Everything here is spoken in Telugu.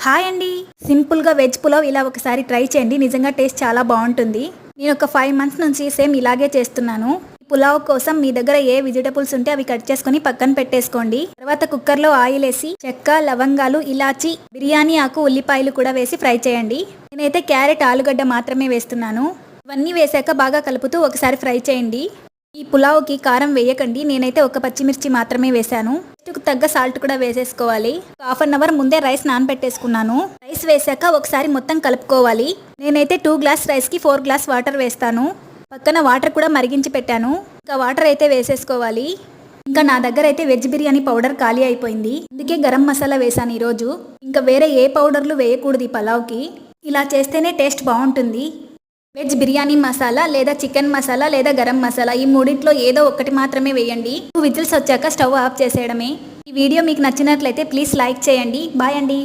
హాయ్ అండి. సింపుల్గా వెజ్ పులావ్ ఇలా ఒకసారి ట్రై చేయండి. నిజంగా టేస్ట్ చాలా బాగుంటుంది. నేను ఒక 5 మంత్స్ నుంచి సేమ్ ఇలాగే చేస్తున్నాను. పులావ్ కోసం మీ దగ్గర ఏ వెజిటబుల్స్ ఉంటే అవి కట్ చేసుకొని పక్కన పెట్టేసుకోండి. తర్వాత కుక్కర్లో ఆయిల్ వేసి చెక్క, లవంగాలు, ఇలాచి, బిర్యానీ ఆకు, ఉల్లిపాయలు కూడా వేసి ఫ్రై చేయండి. నేనైతే క్యారెట్, ఆలుగడ్డ మాత్రమే వేస్తున్నాను. ఇవన్నీ వేసాక బాగా కలుపుతూ ఒకసారి ఫ్రై చేయండి. ఈ పులావ్కి కారం వేయకండి. నేనైతే ఒక పచ్చిమిర్చి మాత్రమే వేశాను. టేస్ట్కు తగ్గ సాల్ట్ కూడా వేసేసుకోవాలి. హాఫ్ అన్ అవర్ ముందే రైస్ నానబెట్టేసుకున్నాను. రైస్ వేసాక ఒకసారి మొత్తం కలుపుకోవాలి. నేనైతే 2 గ్లాస్ రైస్కి 4 గ్లాస్ వాటర్ వేస్తాను. పక్కన వాటర్ కూడా మరిగించి పెట్టాను. ఇంకా వాటర్ అయితే వేసేసుకోవాలి. ఇంకా నా దగ్గర అయితే వెజ్ బిర్యానీ పౌడర్ ఖాళీ అయిపోయింది. అందుకే గరం మసాలా వేసాను ఈరోజు. ఇంకా వేరే ఏ పౌడర్లు వేయకూడదు ఈ పలావ్కి. ఇలా చేస్తేనే టేస్ట్ బాగుంటుంది. వెజ్ బిర్యానీ మసాలా లేదా చికెన్ మసాలా లేదా గరం మసాలా ఈ మూడింట్లో ఏదో ఒకటి మాత్రమే వేయండి. 2 విజిల్స్ వచ్చాక స్టవ్ ఆఫ్ చేసేయడమే. ఈ వీడియో మీకు నచ్చినట్లయితే ప్లీజ్ లైక్ చేయండి. బాయ్ అండి.